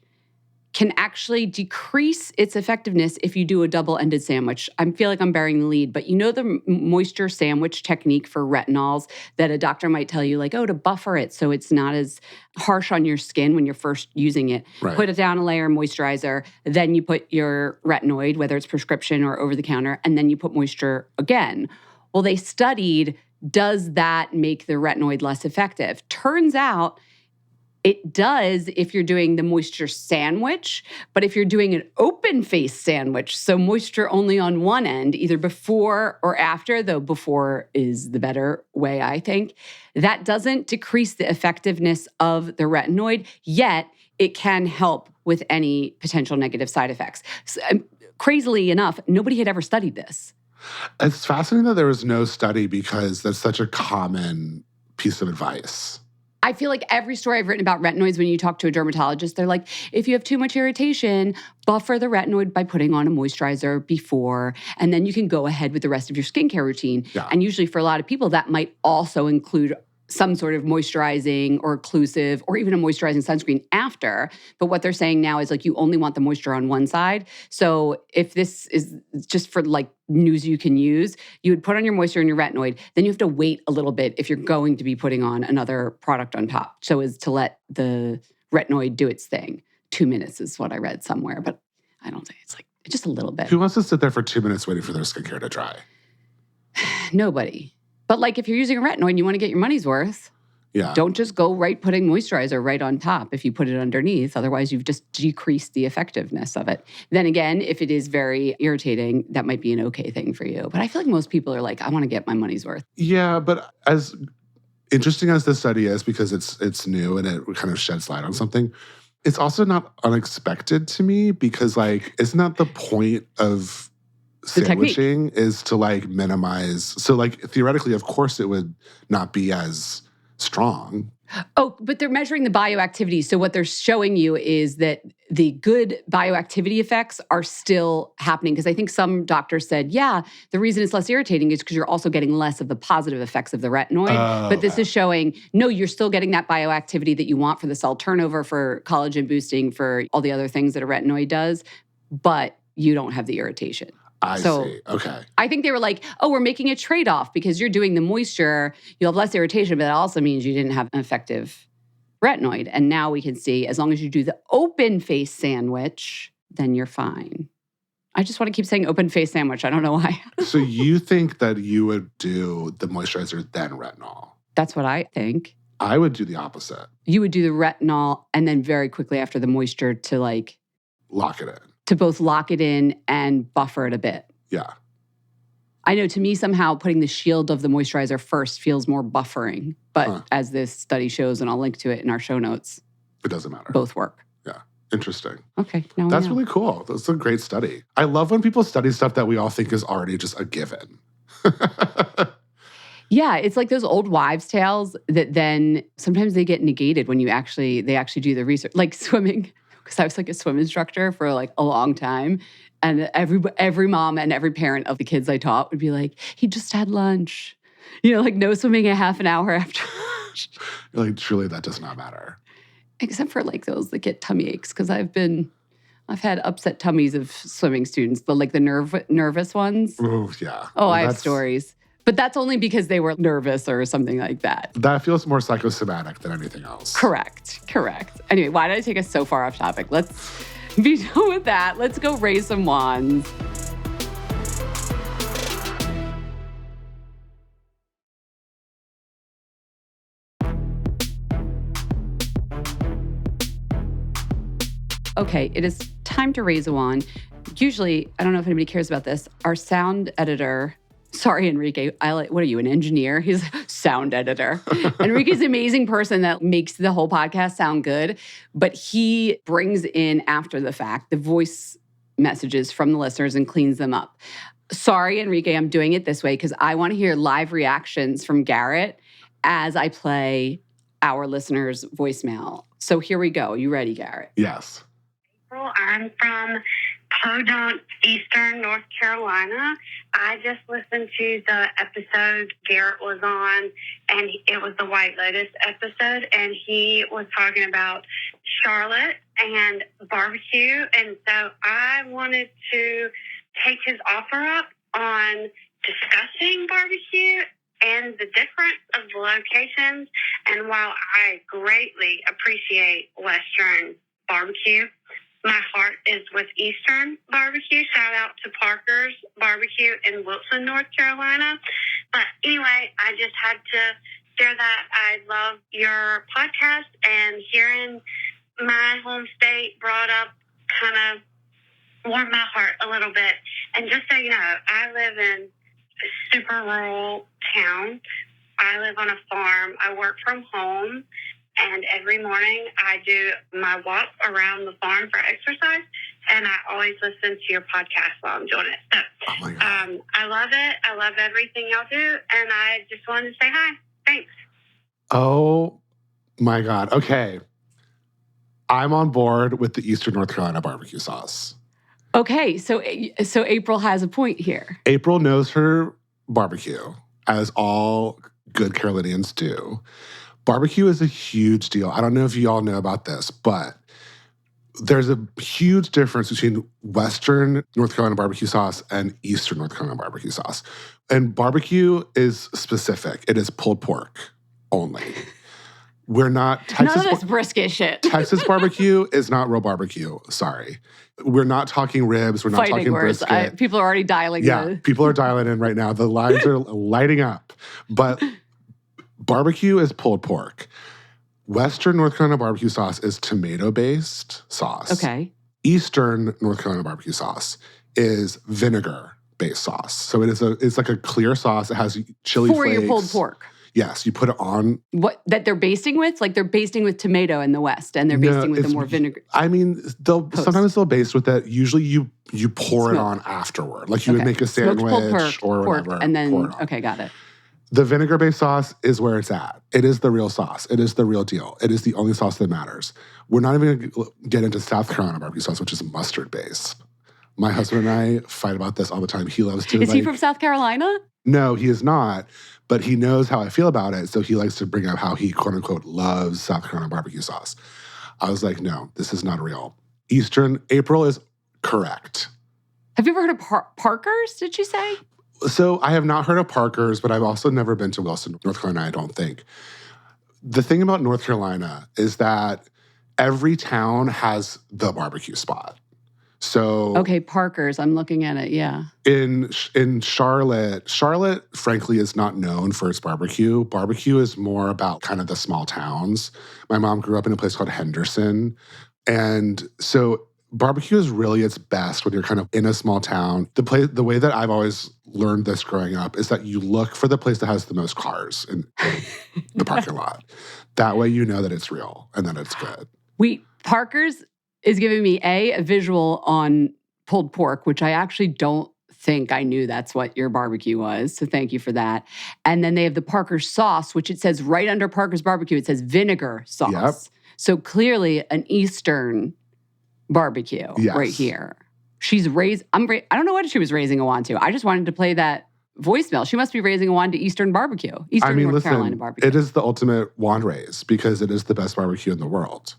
S1: can actually decrease its effectiveness if you do a double-ended sandwich. I feel like I'm bearing the lead, but you know the moisture sandwich technique for retinols that a doctor might tell you, like, oh, to buffer it so it's not as harsh on your skin when you're first using it.
S2: Right.
S1: Put it down a layer of moisturizer, then you put your retinoid, whether it's prescription or over-the-counter, and then you put moisture again. Well, they studied, does that make the retinoid less effective? Turns out it does if you're doing the moisture sandwich, but if you're doing an open face sandwich, so moisture only on one end, either before or after, though before is the better way, I think, that doesn't decrease the effectiveness of the retinoid, yet it can help with any potential negative side effects. So, crazily enough, nobody had ever studied this.
S2: It's fascinating that there was no study because that's such a common piece of advice.
S1: I feel like every story I've written about retinoids, when you talk to a dermatologist, they're like, if you have too much irritation, buffer the retinoid by putting on a moisturizer before, and then you can go ahead with the rest of your skincare routine.
S2: Yeah.
S1: And usually for a lot of people, that might also include some sort of moisturizing or occlusive or even a moisturizing sunscreen after. But what they're saying now is like you only want the moisture on one side. So if this is just for like news you can use, you would put on your moisture and your retinoid. Then you have to wait a little bit if you're going to be putting on another product on top. So as to let the retinoid do its thing. 2 minutes is what I read somewhere, but I don't think it's like just a little bit.
S2: Who wants to sit there for 2 minutes waiting for their skincare to dry?
S1: Nobody. But like if you're using a retinoid and you want to get your money's worth, don't just go putting moisturizer right on top if you put it underneath. Otherwise, you've just decreased the effectiveness of it. Then again, if it is very irritating, that might be an okay thing for you. But I feel like most people are like, I want to get my money's worth. Yeah,
S2: but as interesting as this study is, because it's new and it kind of sheds light on something, it's also not unexpected to me because like, isn't that the point of sandwiching is to like minimize. So like theoretically, of course, it would not be as strong.
S1: Oh, but they're measuring the bioactivity. So what they're showing you is that the good bioactivity effects are still happening. Because I think some doctors said, yeah, the reason it's less irritating is because you're also getting less of the positive effects of the retinoid. But this is showing, no, you're still getting that bioactivity that you want for the cell turnover, for collagen boosting, for all the other things that a retinoid does. But you don't have the irritation.
S2: I see. Okay.
S1: I think they were like, oh, we're making a trade-off because you're doing the moisture, you'll have less irritation, but that also means you didn't have an effective retinoid. And now we can see as long as you do the open face sandwich, then you're fine. I just want to keep saying open face sandwich. I don't know why.
S2: So you think that you would do the moisturizer, then retinol?
S1: That's what I think.
S2: I would do the opposite.
S1: You would do the retinol and then very quickly after the moisture to like...
S2: lock it in.
S1: To both lock it in and buffer it a bit.
S2: Yeah.
S1: I know to me somehow putting the shield of the moisturizer first feels more buffering. But as this study shows, and I'll link to it in our show notes.
S2: It doesn't matter.
S1: Both work.
S2: Yeah. Interesting.
S1: Okay. Now
S2: That's really cool. That's a great study. I love when people study stuff that we all think is already just a given.
S1: Yeah, it's like those old wives' tales that then sometimes they get negated when they actually do the research. Like swimming, because I was like a swim instructor for like a long time. And every mom and every parent of the kids I taught would be like, he just had lunch. You know, like no swimming a half an hour after lunch.
S2: You're like, truly, that does not matter.
S1: Except for like those that get tummy aches, because I've had upset tummies of swimming students, the nervous ones.
S2: Oh, yeah.
S1: Oh, I have stories. But that's only because they were nervous or something like that.
S2: That feels more psychosomatic than anything else.
S1: Correct. Anyway, why did I take us so far off topic? Let's be done with that. Let's go raise some wands. Okay, it is time to raise a wand. Usually, I don't know if anybody cares about this, our sound editor... Sorry, Enrique. What are you, an engineer? He's a sound editor. Enrique's an amazing person that makes the whole podcast sound good, but he brings in, after the fact, the voice messages from the listeners and cleans them up. Sorry, Enrique, I'm doing it this way because I want to hear live reactions from Garrett as I play our listeners' voicemail. So here we go. You ready, Garrett?
S2: Yes.
S3: I'm from Podunk, Eastern North Carolina. I just listened to the episode Garrett was on, and it was the White Lotus episode, and he was talking about Charlotte and barbecue. And so I wanted to take his offer up on discussing barbecue and the difference of the locations. And while I greatly appreciate Western barbecue, my heart is with Eastern barbecue. Shout out to Parker's Barbecue in Wilson, North Carolina. But anyway, I just had to share that. I love your podcast, and hearing my home state brought up kind of warmed my heart a little bit. And just so you know, I live in a super rural town. I live on a farm. I work from home. And every morning I do my walk around the farm for exercise, and I always listen to your podcast while I'm doing it. So I love it. I love everything y'all do, and I just wanted to say hi. Thanks.
S2: Oh, my God. Okay. I'm on board with the Eastern North Carolina barbecue sauce.
S1: Okay, so April has a point here.
S2: April knows her barbecue, as all good Carolinians do. Barbecue is a huge deal. I don't know if you all know about this, but there's a huge difference between Western North Carolina barbecue sauce and Eastern North Carolina barbecue sauce. And barbecue is specific. It is pulled pork only. We're not Texas.
S1: None of this brisket shit.
S2: Texas barbecue is not real barbecue. Sorry. We're not talking ribs. We're not
S1: Fighting
S2: talking
S1: words.
S2: brisket.
S1: People are already dialing in.
S2: People are dialing in right now. The lines are lighting up. But barbecue is pulled pork. Western North Carolina barbecue sauce is tomato-based sauce.
S1: Okay.
S2: Eastern North Carolina barbecue sauce is vinegar-based sauce. So it's like a clear sauce. It has chili flakes.
S1: For your pulled pork.
S2: Yes, you put it on.
S1: What, that they're basting with? Like they're basting with tomato in the West, and they're basting with the more vinegar.
S2: I mean, sometimes they'll baste with it. Usually you pour it on afterward. Like you would make a sandwich or whatever.
S1: And then, okay, got it.
S2: The vinegar-based sauce is where it's at. It is the real sauce. It is the real deal. It is the only sauce that matters. We're not even going to get into South Carolina barbecue sauce, which is mustard-based. My husband and I fight about this all the time. He loves to.
S1: Is he from South Carolina?
S2: No, he is not. But he knows how I feel about it, so he likes to bring up how he, quote-unquote, loves South Carolina barbecue sauce. I was like, no, this is not real. April is correct.
S1: Have you ever heard of Parker's, did she say?
S2: So I have not heard of Parker's, but I've also never been to Wilson, North Carolina, I don't think. The thing about North Carolina is that every town has the barbecue spot. So
S1: okay, Parker's. I'm looking at it. Yeah.
S2: In Charlotte, frankly is not known for its barbecue. Barbecue is more about kind of the small towns. My mom grew up in a place called Henderson, and so barbecue is really its best when you're kind of in a small town. The way that I've always learned this growing up is that you look for the place that has the most cars in the parking lot. That way you know that it's real and that it's good.
S1: Parker's is giving me a visual on pulled pork, which I actually don't think I knew that's what your barbecue was. So thank you for that. And then they have the Parker's sauce, which it says right under Parker's barbecue, it says vinegar sauce.
S2: Yep.
S1: So clearly an Eastern barbecue right here. She's I don't know what she was raising a wand to. I just wanted to play that voicemail. She must be raising a wand to Eastern barbecue. North Carolina barbecue.
S2: It is the ultimate wand raise because it is the best barbecue in the world.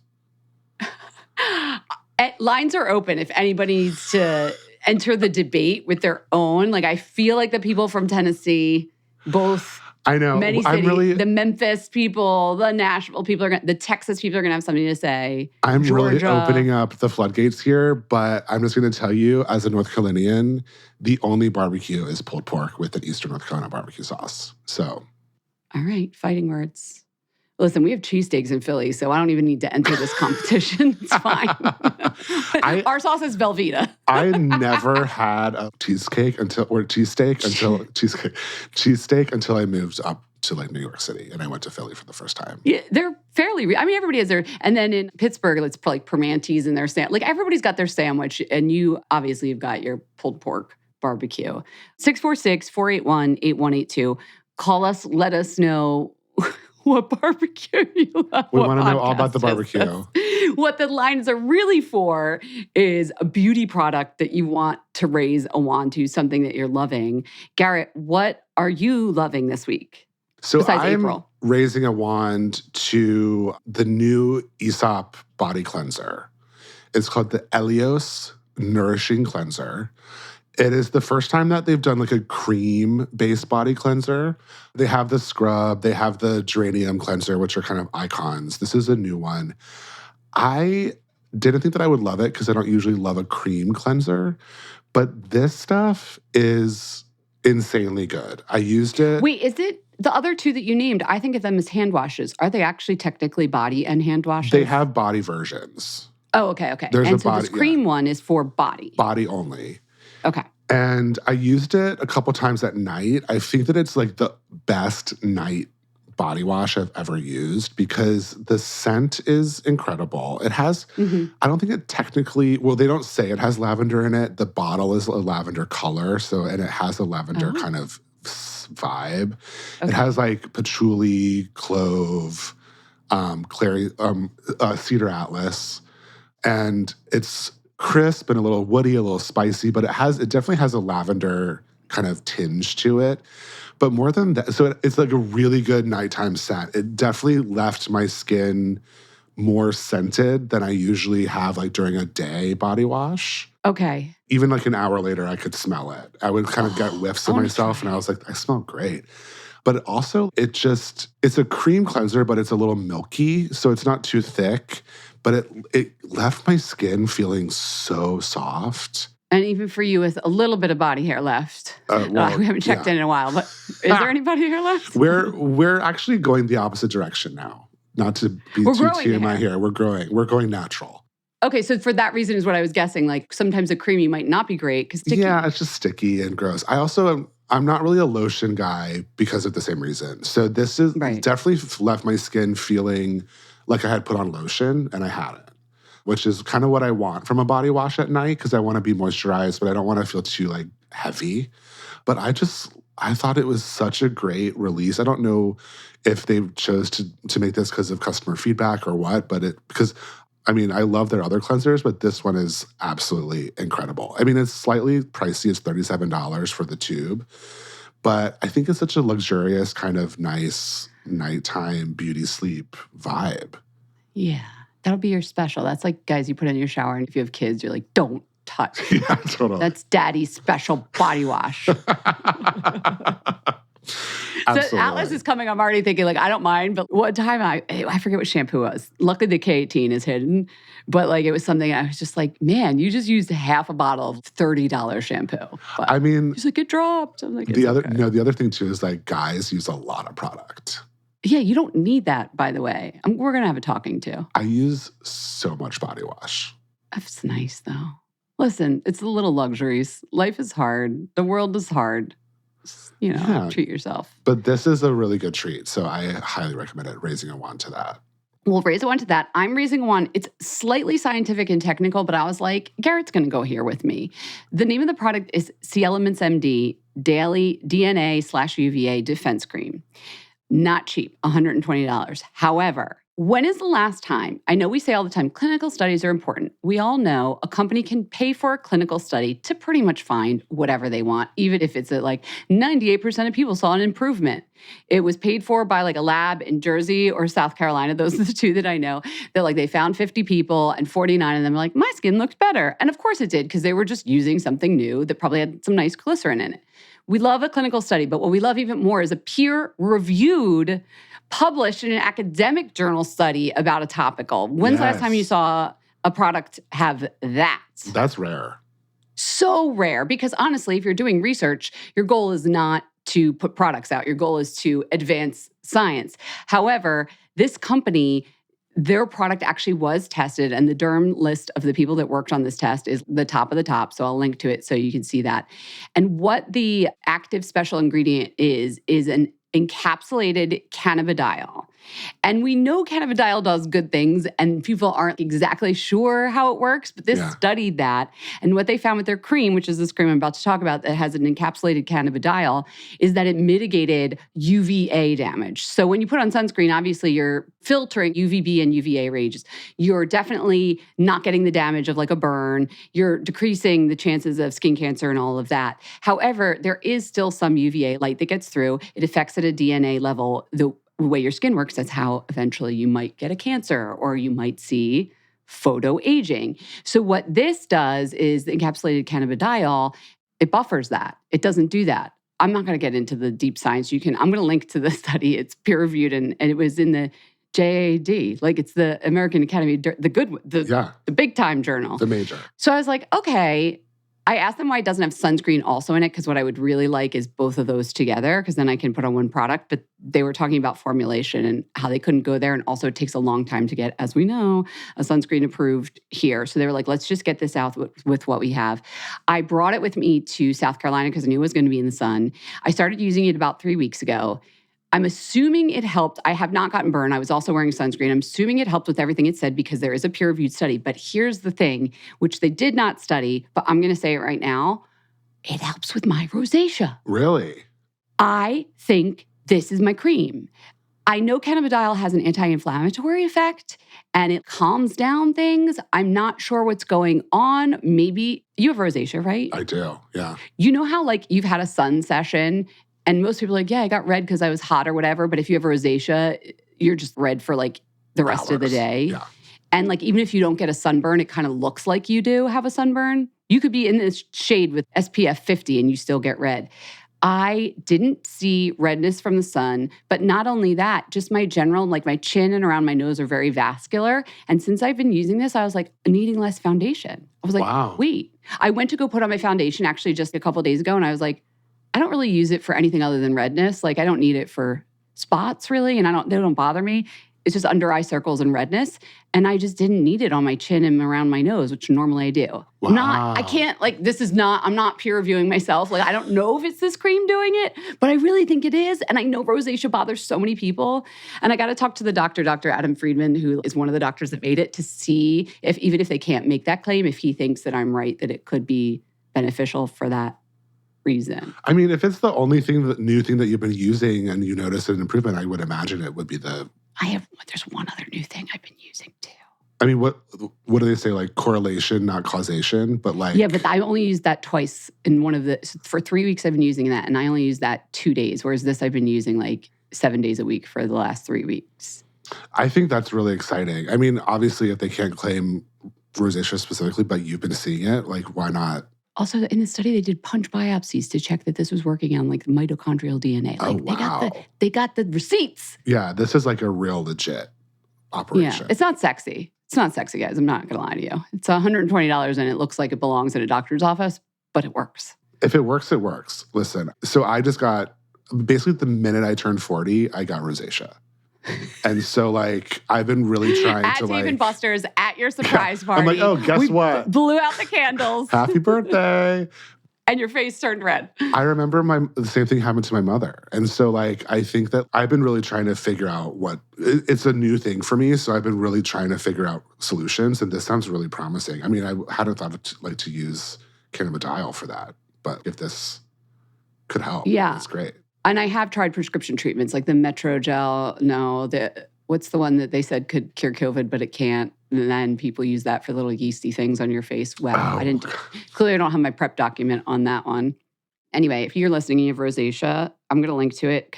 S1: Lines are open if anybody needs to enter the debate with their own. Like, I feel like the people from Tennessee, both
S2: I know.
S1: many cities, the Memphis people, the Nashville people, the Texas people are going to have something to say.
S2: I'm
S1: Georgia.
S2: really opening up the floodgates here, but I'm just going to tell you, as a North Carolinian, the only barbecue is pulled pork with an Eastern North Carolina barbecue sauce. So,
S1: all right, fighting words. Listen, we have cheesesteaks in Philly, so I don't even need to enter this competition. It's fine. Our sauce is Velveeta.
S2: I never had a cheesesteak until I moved up to like New York City and I went to Philly for the first time.
S1: Yeah, they're fairly. Everybody has their. And then in Pittsburgh, it's like Permante's and their like everybody's got their sandwich, and you obviously have got your pulled pork barbecue. 646-481-8182. Call us. Let us know what barbecue you love.
S2: We want to know all about the barbecue.
S1: What the lines are really for is a beauty product that you want to raise a wand to, something that you're loving. Garrett, what are you loving this week?
S2: So
S1: besides
S2: I'm
S1: April?
S2: Raising a wand to the new Aesop body cleanser. It's called the Elios Nourishing Cleanser. It is the first time that they've done like a cream-based body cleanser. They have the scrub, they have the geranium cleanser, which are kind of icons. This is a new one. I didn't think that I would love it because I don't usually love a cream cleanser, but this stuff is insanely good. I used it.
S1: Wait, is it the other two that you named? I think of them as hand washes. Are they actually technically body and hand washes?
S2: They have body versions.
S1: Oh, okay.
S2: There's
S1: and
S2: a
S1: so
S2: body,
S1: this cream one is for body.
S2: Body only.
S1: Okay.
S2: And I used it a couple times at night. I think that it's like the best night body wash I've ever used because the scent is incredible. It has, I don't think it technically, well, they don't say it has lavender in it. The bottle is a lavender color. And it has a lavender kind of vibe. Okay. It has like patchouli, clove, cedar atlas. And it's crisp and a little woody, a little spicy, but it definitely has a lavender kind of tinge to it. But more than that, so it's like a really good nighttime scent. It definitely left my skin more scented than I usually have like during a day body wash.
S1: Okay.
S2: Even like an hour later, I could smell it. I would kind of get whiffs of myself and I was like, I smell great. But also, it's a cream cleanser, but it's a little milky, so it's not too thick. But it left my skin feeling so soft.
S1: And even for you with a little bit of body hair left. We haven't checked in a while, but is there any body hair left?
S2: We're actually going the opposite direction now. Not to be too TMI here. We're going natural.
S1: Okay, so for that reason is what I was guessing. Like sometimes a creamy might not be great because sticky.
S2: Yeah, it's just sticky and gross. I also I'm not really a lotion guy because of the same reason. So this is definitely left my skin feeling like I had put on lotion and I hadn't, which is kind of what I want from a body wash at night because I want to be moisturized, but I don't want to feel too like heavy. But I thought it was such a great release. I don't know if they chose to make this because of customer feedback or what, but because I love their other cleansers, but this one is absolutely incredible. I mean, it's slightly pricey. It's $37 for the tube, but I think it's such a luxurious kind of nice nighttime beauty sleep vibe.
S1: Yeah, that'll be your special. That's like, guys, you put in your shower and if you have kids, you're like, don't touch.
S2: Yeah, totally.
S1: That's daddy's special body wash. So Atlas is coming. I'm already thinking, like, I don't mind. But one time, I forget what shampoo it was. Luckily, the K18 is hidden. But, like, it was something I was just like, man, you just used half a bottle of $30 shampoo. But
S2: I mean,
S1: he's like, it dropped. I'm like,
S2: the other thing, too, is, like, guys use a lot of product.
S1: Yeah, you don't need that, by the way. We're going to have a talking to.
S2: I use so much body wash.
S1: That's nice, though. Listen, it's the little luxuries. Life is hard. The world is hard. Treat yourself.
S2: But this is a really good treat, so I highly recommend it, raising a wand to that.
S1: We'll raise a wand to that. I'm raising a wand. It's slightly scientific and technical, but I was like, Garrett's going to go here with me. The name of the product is C Elements MD Daily DNA/UVA Defense Cream. Not cheap, $120. However, when is the last time? I know we say all the time, clinical studies are important. We all know a company can pay for a clinical study to pretty much find whatever they want, even if it's like 98% of people saw an improvement. It was paid for by like a lab in Jersey or South Carolina. Those are the two that I know. That like they found 50 people and 49 of them were like, my skin looked better. And of course it did, because they were just using something new that probably had some nice glycerin in it. We love a clinical study, but what we love even more is a peer-reviewed, published in an academic journal study about a topical. When's the last time you saw a product have that?
S2: That's rare.
S1: So rare, because honestly, if you're doing research, your goal is not to put products out. Your goal is to advance science. However, this company, their product actually was tested, and the derm list of the people that worked on this test is the top of the top, so I'll link to it so you can see that. And what the active special ingredient is an encapsulated cannabidiol. And we know cannabidiol does good things, and people aren't exactly sure how it works, but this studied that. And what they found with their cream, which is this cream I'm about to talk about that has an encapsulated cannabidiol, is that it mitigated UVA damage. So when you put on sunscreen, obviously you're filtering UVB and UVA rays. You're definitely not getting the damage of like a burn. You're decreasing the chances of skin cancer and all of that. However, there is still some UVA light that gets through. It affects at a DNA level the way your skin works. That's how eventually you might get a cancer or you might see photoaging. So what this does is the encapsulated cannabidiol, it buffers that. It doesn't do that. I'm not going to get into the deep science. I'm going to link to the study. It's peer-reviewed and it was in the JAD, like it's the American Academy, the big time journal.
S2: The major.
S1: So I was like, okay. I asked them why it doesn't have sunscreen also in it, because what I would really like is both of those together, because then I can put on one product. But they were talking about formulation and how they couldn't go there. And also it takes a long time to get, as we know, a sunscreen approved here. So they were like, let's just get this out with what we have. I brought it with me to South Carolina because I knew it was going to be in the sun. I started using it about 3 weeks ago. I'm assuming it helped. I have not gotten burned. I was also wearing sunscreen. I'm assuming it helped with everything it said because there is a peer-reviewed study. But here's the thing, which they did not study, but I'm going to say it right now. It helps with my rosacea.
S2: Really?
S1: I think this is my cream. I know cannabidiol has an anti-inflammatory effect and it calms down things. I'm not sure what's going on. Maybe you have rosacea, right?
S2: I do, yeah.
S1: You know how like you've had a sun session and most people are like, yeah, I got red because I was hot or whatever. But if you have rosacea, you're just red for like the rest of the day.
S2: Yeah.
S1: And like, even if you don't get a sunburn, it kind of looks like you do have a sunburn. You could be in this shade with SPF 50 and you still get red. I didn't see redness from the sun, but not only that, just my general, like my chin and around my nose are very vascular. And since I've been using this, I was like needing less foundation. I was like,
S2: wow. Wait.
S1: I went to go put on my foundation actually just a couple of days ago. And I was like, I don't really use it for anything other than redness. Like I don't need it for spots really. And they don't bother me. It's just under eye circles and redness. And I just didn't need it on my chin and around my nose, which normally I do.
S2: Wow.
S1: I'm not peer reviewing myself. Like, I don't know if it's this cream doing it, but I really think it is. And I know rosacea bothers so many people. And I got to talk to the doctor, Dr. Adam Friedman, who is one of the doctors that made it, to see if, even if they can't make that claim, if he thinks that I'm right, that it could be beneficial for that reason.
S2: I mean, if it's the only new thing that you've been using and you notice an improvement, I would imagine it would be
S1: there's one other new thing I've been using too.
S2: I mean, what do they say? Like correlation, not causation, but like...
S1: Yeah, but I only used that twice for 3 weeks I've been using that, and I only used that 2 days, whereas this I've been using like 7 days a week for the last 3 weeks.
S2: I think that's really exciting. I mean, obviously, if they can't claim rosacea specifically, but you've been seeing it. Like, why not?
S1: Also, in the study, they did punch biopsies to check that this was working on like mitochondrial DNA. Like,
S2: wow.
S1: they got the receipts.
S2: Yeah, this is like a real legit operation.
S1: Yeah, it's not sexy. It's not sexy, guys. I'm not going to lie to you. It's $120 and it looks like it belongs in a doctor's office, but it works.
S2: If it works, it works. Listen, so I just got, basically the minute I turned 40, I got rosacea. And so, like, I've been really trying
S1: at
S2: to,
S1: Dave
S2: like...
S1: and Buster's, at your surprise party.
S2: I'm like, oh, guess what?
S1: Blew out the candles.
S2: Happy birthday.
S1: And your face turned red.
S2: I remember the same thing happened to my mother. And so, like, I think that I've been really trying to figure out it's a new thing for me. So I've been really trying to figure out solutions. And this sounds really promising. I mean, I hadn't thought to use cannabidiol for that. But if this could help, it's great.
S1: And I have tried prescription treatments like the Metrogel. No, what's the one that they said could cure COVID, but it can't? And then people use that for little yeasty things on your face. Wow, I didn't. Clearly, I don't have my prep document on that one. Anyway, if you're listening and you have rosacea, I'm going to link to it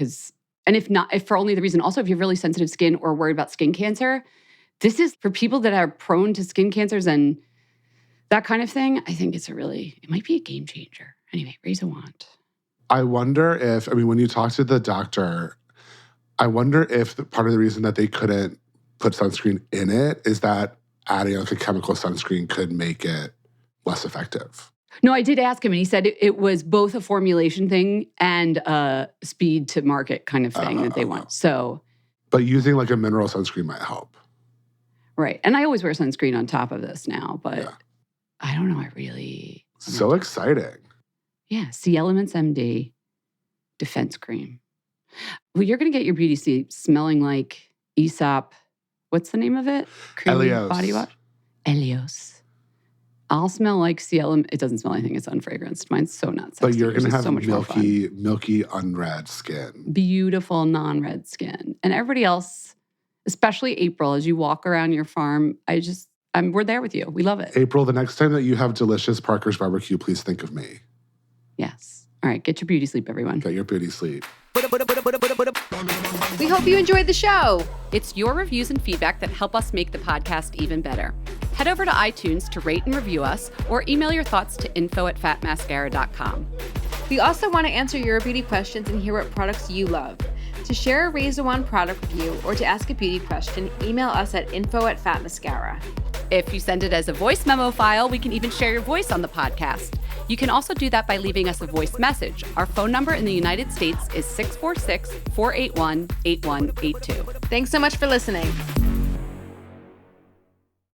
S1: if for only the reason. Also, if you have really sensitive skin or worried about skin cancer, this is for people that are prone to skin cancers and that kind of thing. I think it might be a game changer. Anyway, raise a wand.
S2: I wonder if, when you talk to the doctor, I wonder if part of the reason that they couldn't put sunscreen in it is that adding like a chemical sunscreen could make it less effective.
S1: No, I did ask him, and he said it was both a formulation thing and a speed to market kind of thing that they want. So,
S2: but using like a mineral sunscreen might help.
S1: Right. And I always wear sunscreen on top of this now, but I don't know.
S2: So exciting.
S1: Yeah. C Elements MD Defense Cream. Well, you're going to get your beauty sleep smelling like Aesop. What's the name of it?
S2: Elios.
S1: Body wash? Elios. I'll smell like C Element. It doesn't smell anything. It's unfragranced. Mine's so not sexy.
S2: But you're going to have
S1: so much
S2: milky, unred skin.
S1: Beautiful, non-red skin. And everybody else, especially April, as you walk around your farm, we're there with you. We love it.
S2: April, the next time that you have delicious Parker's barbecue, please think of me.
S1: Yes. All right. Get your beauty sleep, everyone.
S2: Get your beauty sleep.
S4: We hope you enjoyed the show.
S1: It's your reviews and feedback that help us make the podcast even better. Head over to iTunes to rate and review us, or email your thoughts to info@fatmascara.com.
S4: We also want to answer your beauty questions and hear what products you love. To share a Raise a Wand product review or to ask a beauty question, email us at info@fatmascara.
S1: If you send it as a voice memo file, we can even share your voice on the podcast. You can also do that by leaving us a voice message. Our phone number in the United States is 646-481-8182.
S4: Thanks so much for listening.